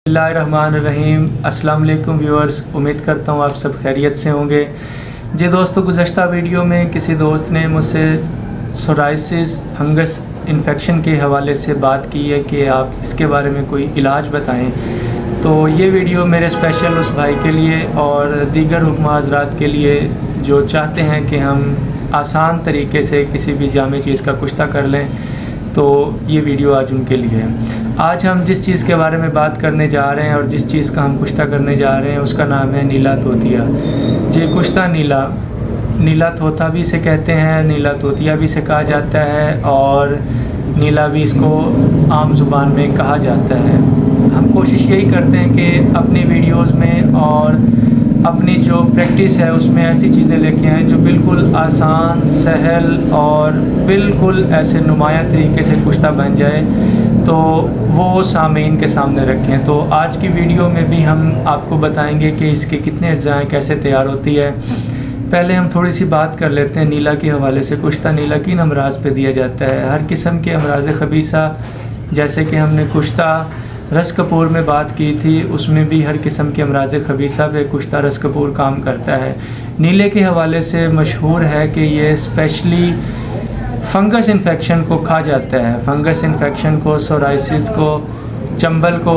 बिस्मिल्लाहिर्रहमानिर्रहीम। अस्सलाम वालेकुम व्यूअर्स, उम्मीद करता हूँ आप सब खैरियत से होंगे। जी दोस्तों, गुज़श्ता वीडियो में किसी दोस्त ने मुझसे सोराइसिस फंगस इन्फेक्शन के हवाले से बात की है कि आप इसके बारे में कोई इलाज बताएं। तो ये वीडियो मेरे स्पेशल उस भाई के लिए और दीगर हुक्मा हज़रात के लिए जो चाहते हैं कि हम आसान तरीके से किसी भी जामे चीज़ का कुश्ता कर लें, तो ये वीडियो आज उनके लिए है। आज हम जिस चीज़ के बारे में बात करने जा रहे हैं और जिस चीज़ का हम कुश्ता करने जा रहे हैं उसका नाम है नीला तोतिया। ये कुश्ता नीला तोता भी इसे कहते हैं, नीला तोतिया भी इसे कहा जाता है और नीला भी इसको आम ज़ुबान में कहा जाता है। हम कोशिश यही करते हैं कि अपनी वीडियोस में और अपनी जो प्रैक्टिस है उसमें ऐसी चीज़ें लेके आएँ जो बिल्कुल आसान, सहल और बिल्कुल ऐसे नुमाया तरीके से कुश्ता बन जाए, तो वो सामीन के सामने रखें। तो आज की वीडियो में भी हम आपको बताएंगे कि इसके कितने अज्जाएँ कैसे तैयार होती है। पहले हम थोड़ी सी बात कर लेते हैं नीला के हवाले से। कुश्ता नीला किन अमराज पे दिया जाता है? हर किस्म के अमराज खबीसा, जैसे कि हमने कुश्ता रस कपूर में बात की थी, उसमें भी हर किस्म के अमराज खबीसा पे कुश्ता रस कपूर काम करता है। नीले के हवाले से मशहूर है कि ये स्पेशली फंगस इन्फेक्शन को खा जाता है। फंगस इन्फेक्शन को, सोराइसिस को, चंबल को,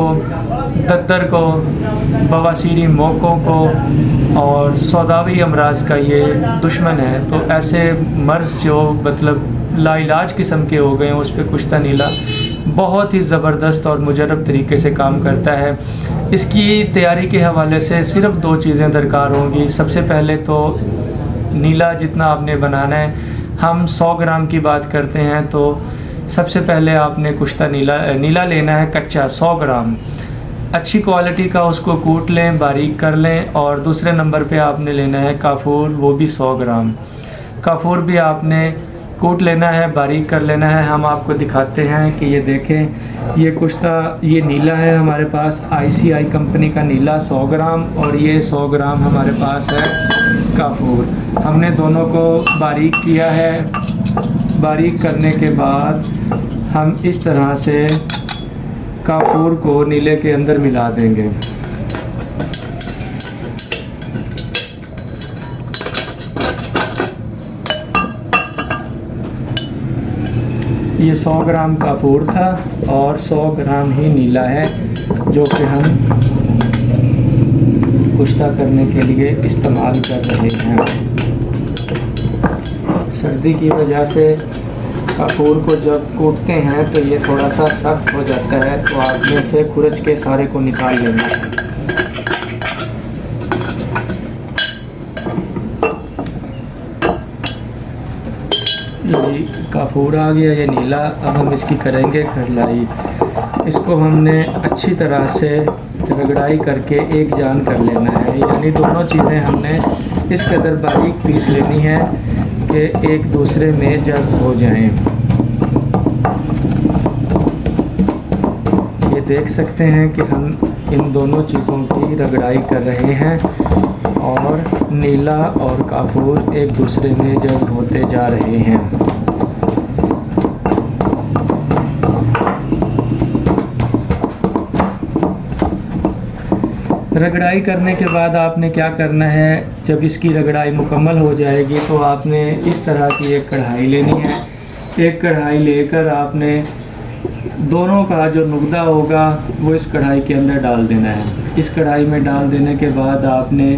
दद्दर को, बवासीरी मोकों को और सौदावी अमराज का ये दुश्मन है। तो ऐसे मर्ज़ जो मतलब लाइलाज किस्म के हो गए हैं, उस पर कुश्ता नीला बहुत ही ज़बरदस्त और मुजरब तरीके से काम करता है। इसकी तैयारी के हवाले से सिर्फ दो चीज़ें दरकार होंगी। सबसे पहले तो नीला जितना आपने बनाना है, हम 100 ग्राम की बात करते हैं, तो सबसे पहले आपने कुश्ता नीला लेना है कच्चा 100 ग्राम, अच्छी क्वालिटी का। उसको कूट लें, बारीक कर लें। और दूसरे नंबर पे आपने लेना है काफूर, वो भी 100 ग्राम। काफूर भी आपने कूट लेना है, बारीक कर लेना है। हम आपको दिखाते हैं कि ये देखें, ये कुश्ता, ये नीला है हमारे पास, ICI कंपनी का नीला 100 ग्राम, और ये 100 ग्राम हमारे पास है काफूर। हमने दोनों को बारीक किया है। बारीक करने के बाद हम इस तरह से काफूर को नीले के अंदर मिला देंगे। ये 100 ग्राम काफूर था और 100 ग्राम ही नीला है, जो कि हम कुश्ता करने के लिए इस्तेमाल कर रहे हैं। सर्दी की वजह से काफूर को जब कूटते हैं तो ये थोड़ा सा सख्त हो जाता है, तो आपने से खुरच के सारे को निकाल लेना है। जी, काफूर आ गया, ये नीला। अब हम इसकी करेंगे खरलाई। इसको हमने अच्छी तरह से रगड़ाई करके एक जान कर लेना है, यानी दोनों चीज़ें हमने इस कदर बारीक पीस लेनी है कि एक दूसरे में जज़्ब हो जाएं। ये देख सकते हैं कि हम इन दोनों चीज़ों की रगड़ाई कर रहे हैं और नीला और काफूर एक दूसरे में जज़्ब होते जा रहे हैं। रगड़ाई करने के बाद आपने क्या करना है, जब इसकी रगड़ाई मुकम्मल हो जाएगी तो आपने इस तरह की एक कढ़ाई लेनी है। एक कढ़ाई लेकर आपने दोनों का जो नुकदा होगा वो इस कढ़ाई के अंदर डाल देना है। इस कढ़ाई में डाल देने के बाद आपने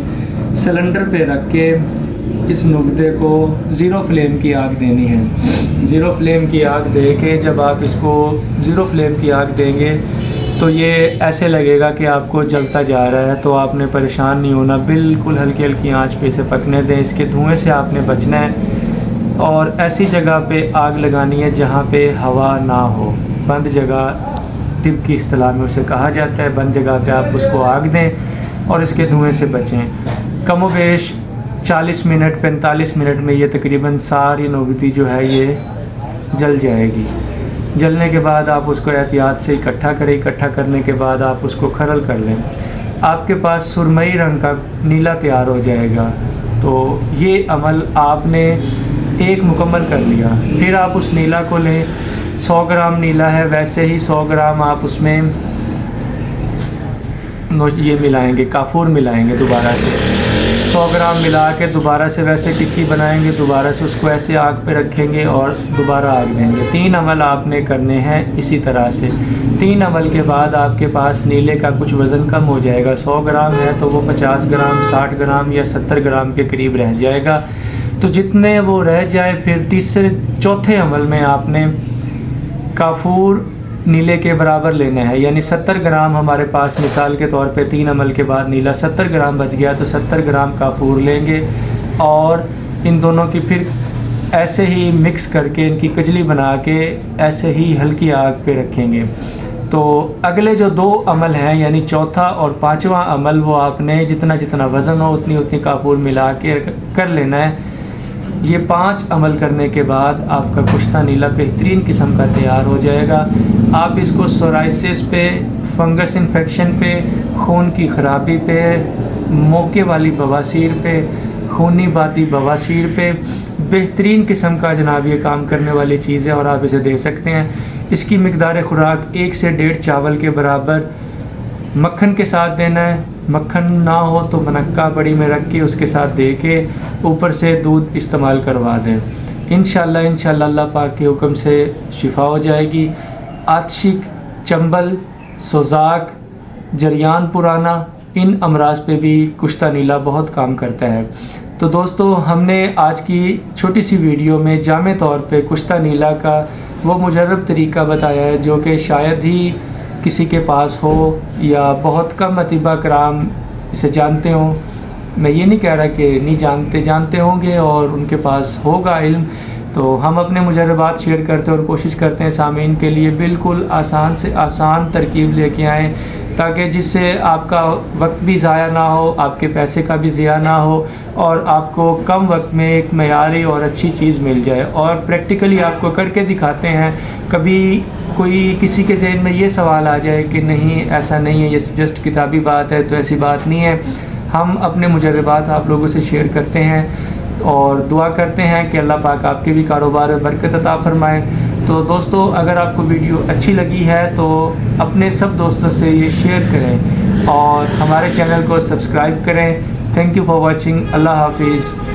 सिलेंडर पे रख के इस नुकदे को ज़ीरो फ्लेम की आग देनी है। ज़ीरो फ्लेम की आग दे के जब आप इसको ज़ीरो फ्लेम की आग देंगे तो ये ऐसे लगेगा कि आपको जलता जा रहा है, तो आपने परेशान नहीं होना। बिल्कुल हल्की हल्की आंच पे इसे पकने दें। इसके धुएं से आपने बचना है और ऐसी जगह पे आग लगानी है जहाँ पे हवा ना हो। बंद जगह तिब की इस्तिलाह में उसे कहा जाता है। बंद जगह पे आप उसको आग दें और इसके धुएं से बचें। कमोबेश 40 मिनट 45 मिनट में ये तकरीबन सारी नुगदी जो है ये जल जाएगी। जलने के बाद आप उसको एहतियात से इकट्ठा करें। इकट्ठा करने के बाद आप उसको खरल कर लें। आपके पास सुरमई रंग का नीला तैयार हो जाएगा। तो ये अमल आपने एक मुकम्मल कर लिया। फिर आप उस नीला को लें। 100 ग्राम नीला है, वैसे ही 100 ग्राम आप उसमें ये मिलाएंगे, काफूर मिलाएंगे दोबारा से 100 ग्राम मिला के दोबारा से वैसे टिक्की बनाएंगे, दोबारा से उसको ऐसे आग पे रखेंगे और दोबारा आग देंगे। 3 अमल आपने करने हैं इसी तरह से। 3 अमल के बाद आपके पास नीले का कुछ वज़न कम हो जाएगा। 100 ग्राम है तो वो 50 ग्राम, 60 ग्राम या 70 ग्राम के करीब रह जाएगा। तो जितने वो रह जाए फिर चौथे अमल में आपने काफूर नीले के बराबर लेना है, यानी 70 ग्राम हमारे पास मिसाल के तौर पे 3 अमल के बाद नीला 70 ग्राम बच गया तो 70 ग्राम काफूर लेंगे और इन दोनों की फिर ऐसे ही मिक्स करके इनकी कजली बना के ऐसे ही हल्की आग पे रखेंगे। तो अगले जो 2 अमल हैं यानी चौथा और 5वां अमल वो आपने जितना जितना वज़न हो उतनी उतनी काफूर मिला के कर लेना है। ये 5 अमल करने के बाद आपका कुश्ता नीला बेहतरीन किस्म का तैयार हो जाएगा। आप इसको सोराइसिस पे, फंगस इन्फेक्शन पे, खून की ख़राबी पे, मोके वाली बवासीर पे, खूनी बाती बवासीर पे बेहतरीन किस्म का जनाब ये काम करने वाली चीज़ है और आप इसे दे सकते हैं। इसकी मिकदार खुराक 1 से 1.5 चावल के बराबर मक्खन के साथ देना है। मक्खन ना हो तो मनक्का बड़ी में रख के उसके साथ दे के ऊपर से दूध इस्तेमाल करवा दें। इंशाल्लाह अल्लाह पाक के हुक्म से शिफा हो जाएगी। आतिशिक, चंबल, सोजाक, जरियान पुराना, इन अमराज पे भी कुश्ता नीला बहुत काम करता है। तो दोस्तों हमने आज की छोटी सी वीडियो में जामे तौर पे कुश्ता नीला का वो मुजर्रब तरीका बताया है जो कि शायद ही किसी के पास हो या बहुत कम अतिबा कराम इसे जानते हों। मैं ये नहीं कह रहा कि नहीं जानते होंगे और उनके पास होगा इल्म। तो हम अपने मुजर्रबात शेयर करते हैं और कोशिश करते हैं सामीन के लिए बिल्कुल आसान से आसान तरकीब लेके आएँ ताकि जिससे आपका वक्त भी ज़ाया ना हो, आपके पैसे का भी ज़िया ना हो और आपको कम वक्त में एक मयारी और अच्छी चीज़ मिल जाए। और प्रैक्टिकली आपको करके दिखाते हैं। कभी कोई किसी के ज़हन में ये सवाल आ जाए कि नहीं ऐसा नहीं है, ये जस्ट किताबी बात है, तो ऐसी बात नहीं है। हम अपने मुजर्रबात आप लोगों से शेयर करते हैं और दुआ करते हैं कि अल्लाह पाक आपके भी कारोबार में बरकत अता फरमाए। तो दोस्तों अगर आपको वीडियो अच्छी लगी है तो अपने सब दोस्तों से ये शेयर करें और हमारे चैनल को सब्सक्राइब करें। Thank you for watching. अल्लाह हाफिज़।